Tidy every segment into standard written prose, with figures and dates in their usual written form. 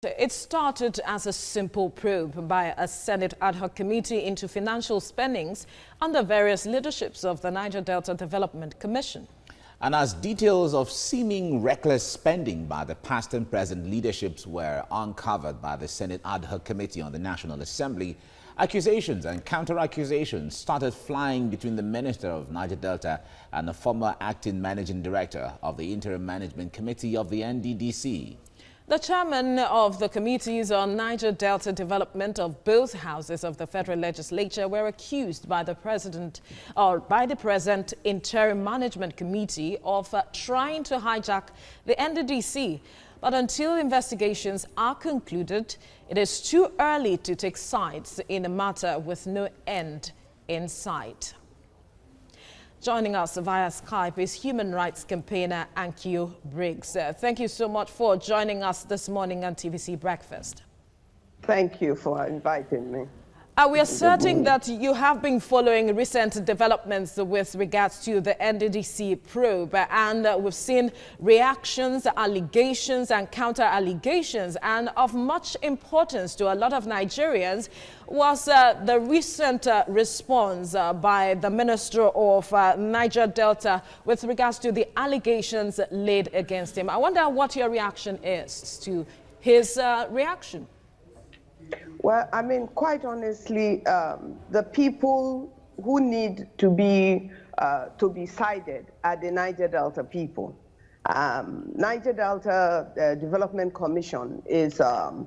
It started as a simple probe by a Senate ad hoc committee into financial spendings under various leaderships of the Niger Delta Development Commission. And as details of seeming reckless spending by the past and present leaderships were uncovered by the Senate ad hoc committee on the National Assembly, accusations and counter-accusations started flying between the Minister of Niger Delta and the former acting managing director of the Interim Management Committee of the NDDC. The chairman of the committees on Niger Delta development of both houses of the federal legislature were accused by the present interim management committee of trying to hijack the NDDC. But until investigations are concluded, it is too early to take sides in a matter with no end in sight. Joining us via Skype is human rights campaigner Briggs. Thank you so much for joining us this morning on TVC Breakfast. Thank you for inviting me. We are certain that you have been following recent developments with regards to the NDDC probe, and we've seen reactions, allegations and counter-allegations, and of much importance to a lot of Nigerians was the recent response by the Minister of Niger Delta with regards to the allegations laid against him. I wonder what your reaction is to his reaction. Well, I mean, quite honestly, the people who need to be sided are the Niger Delta people. Niger Delta Development Commission is a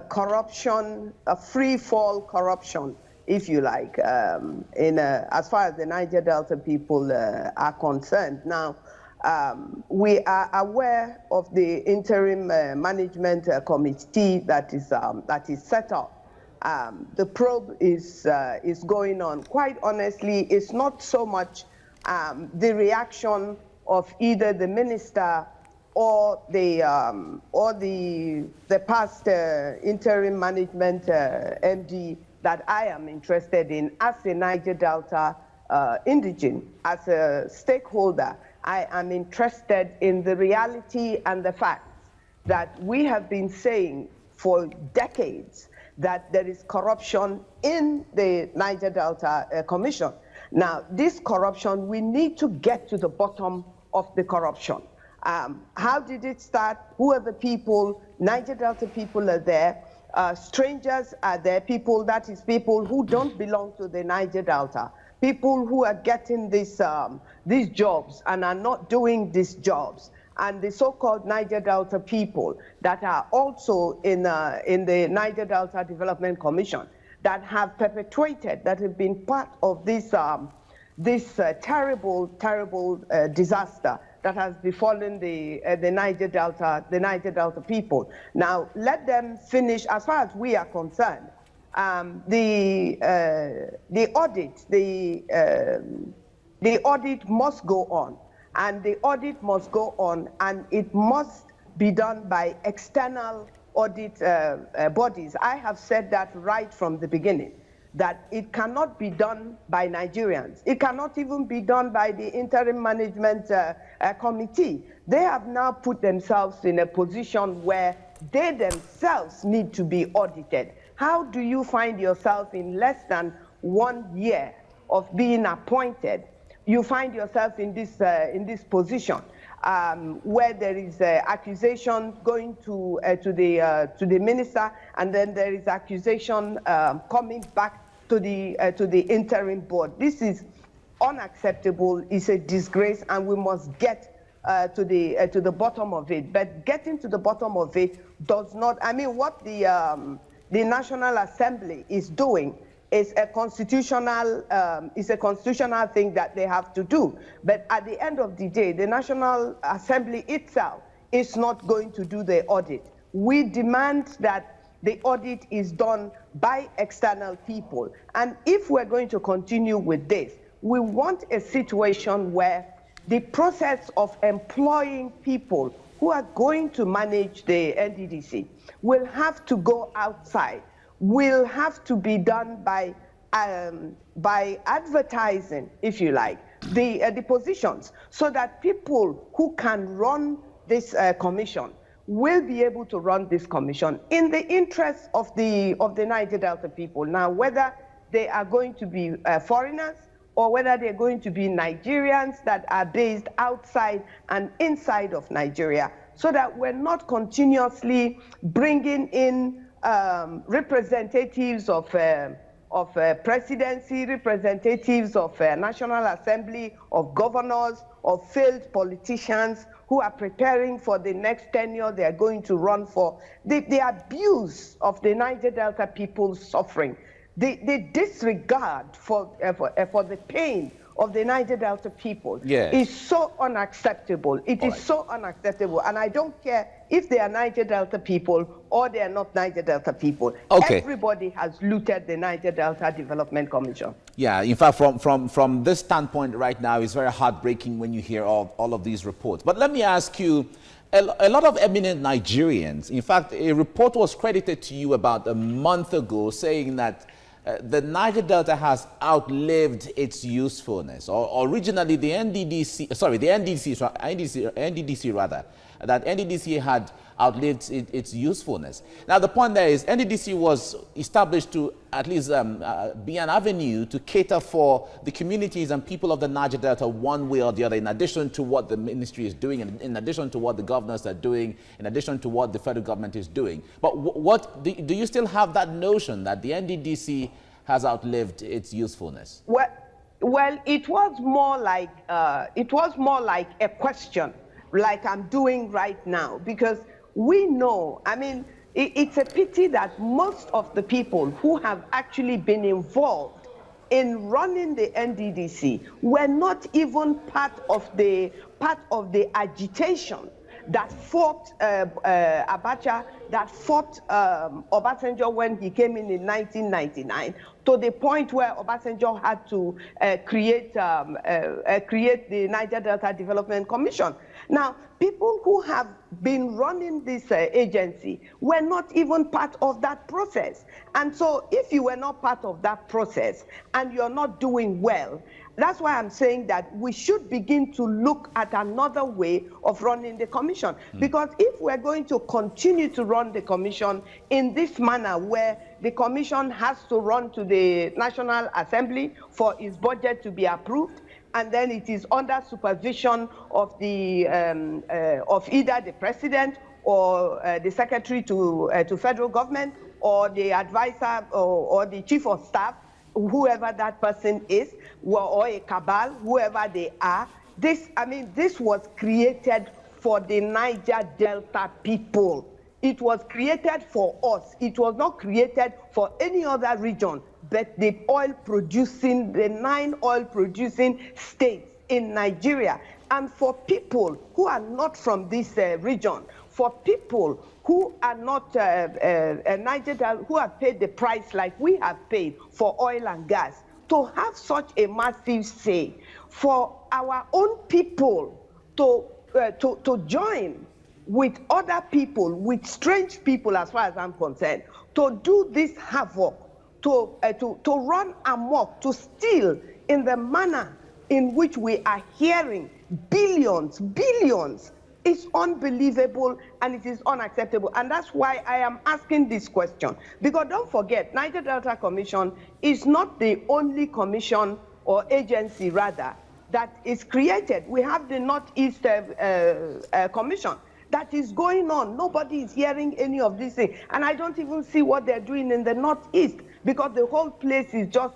corruption, a free-fall corruption, if you like, as far as the Niger Delta people are concerned. Now, we are aware of the interim management committee that is set up. The probe is going on. Quite honestly, it's not so much the reaction of either the minister or the past interim management MD that I am interested in as a Niger Delta indigene, as a stakeholder. I am interested in the reality and the facts that we have been saying for decades that there is corruption in the Niger Delta Commission. Now, this corruption, we need to get to the bottom of the corruption. How did it start? Who are the people? Niger Delta people are there. Strangers are there. People, that is people who don't belong to the Niger Delta. People who are getting these jobs and are not doing these jobs, and the so-called Niger Delta people that are also in the Niger Delta Development Commission that have perpetuated, that have been part of this terrible disaster that has befallen the Niger Delta people. Now, let them finish. As far as we are concerned, the audit must go on, and the audit must go on, and it must be done by external audit bodies. I have said that right from the beginning, that it cannot be done by Nigerians. It cannot even be done by the interim management committee. They have now put themselves in a position where they themselves need to be audited. How do you find yourself in less than 1 year of being appointed? You find yourself in this position where there is accusation going to the minister, and then there is accusation coming back to the interim board. This is unacceptable. It's a disgrace, and we must get to the bottom of it. But getting to the bottom of it does not. I mean, what the National Assembly is doing is a constitutional thing that they have to do. But at the end of the day, the National Assembly itself is not going to do the audit. We demand that the audit is done by external people. And if we're going to continue with this, we want a situation where the process of employing people who are going to manage the NDDC will have to go outside, will have to be done by advertising, if you like, the positions, so that people who can run this commission will be able to run this commission in the interest of the Niger Delta people. Now, whether they are going to be foreigners or whether they're going to be Nigerians that are based outside and inside of Nigeria, so that we're not continuously bringing in representatives of presidency, representatives of National Assembly, of governors, of failed politicians who are preparing for the next tenure they are going to run for. The abuse of the Niger Delta people's suffering, the disregard for the pain of the Niger Delta people is so unacceptable. It is so unacceptable. And I don't care if they are Niger Delta people or they are not Niger Delta people. Everybody has looted the Niger Delta Development Commission. Yeah, in fact, from this standpoint right now, it's very heartbreaking when you hear all of these reports. But let me ask you, a lot of eminent Nigerians, in fact, a report was credited to you about a month ago saying that the Niger Delta has outlived its usefulness. Or originally, the NDDC had outlived its usefulness. Now, the point there is NDDC was established to at least be an avenue to cater for the communities and people of the Niger Delta one way or the other, in addition to what the ministry is doing, and in addition to what the governors are doing, in addition to what the federal government is doing. But do you still have that notion that the NDDC has outlived its usefulness? Well, it was more like a question, like I'm doing right now, because we know, I mean, it's a pity that most of the people who have actually been involved in running the NDDC were not even part of the agitation that fought Abacha, that fought Obasanjo when he came in 1999, to the point where Obasanjo had to create the Niger Delta Development Commission. Now, people who have been running this agency were not even part of that process. And so if you were not part of that process and you're not doing well, that's why I'm saying that we should begin to look at another way of running the commission. Because if we're going to continue to run the commission in this manner, where the commission has to run to the National Assembly for its budget to be approved, and then it is under supervision of the of either the president or the secretary to federal government, or the advisor or the chief of staff, whoever that person is, or a cabal, whoever they are. This was created for the Niger Delta people. It was created for us. It was not created for any other region, but the 9 oil-producing states in Nigeria. And for people who are not from this region, for people who are not Niger Delta, who have paid the price like we have paid for oil and gas, to have such a massive say, for our own people to join with other people, with strange people, as far as I'm concerned, to do this havoc, to run amok, to steal in the manner in which we are hearing billions, it's unbelievable and it is unacceptable. And that's why I am asking this question. Because don't forget, Niger Delta Commission is not the only commission or agency, rather, that is created. We have the Northeast Commission that is going on. Nobody is hearing any of these things. And I don't even see what they're doing in the Northeast, because the whole place is just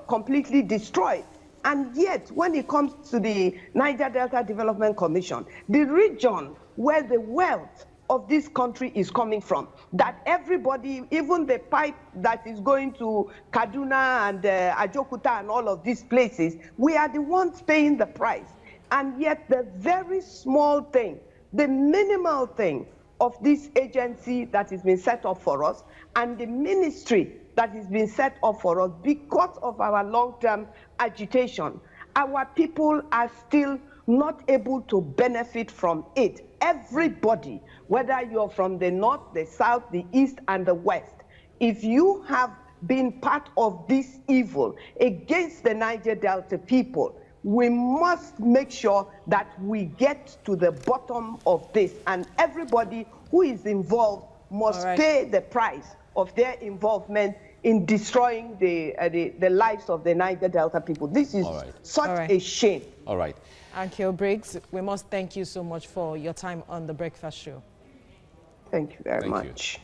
completely destroyed. And yet, when it comes to the Niger Delta Development Commission, the region where the wealth of this country is coming from, that everybody, even the pipe that is going to Kaduna and Ajokuta and all of these places, we are the ones paying the price. And yet the very small thing, the minimal thing of this agency that has been set up for us, and the ministry that has been set up for us, because of our long-term agitation, our people are still not able to benefit from it. Everybody, whether you're from the north, the south, the east, and the west, if you have been part of this evil against the Niger Delta people, we must make sure that we get to the bottom of this, and everybody who is involved must pay the price of their involvement in destroying the lives of the Niger Delta people. This is such a shame. All right. Ankyo Briggs, we must thank you so much for your time on The Breakfast Show. Thank you very much.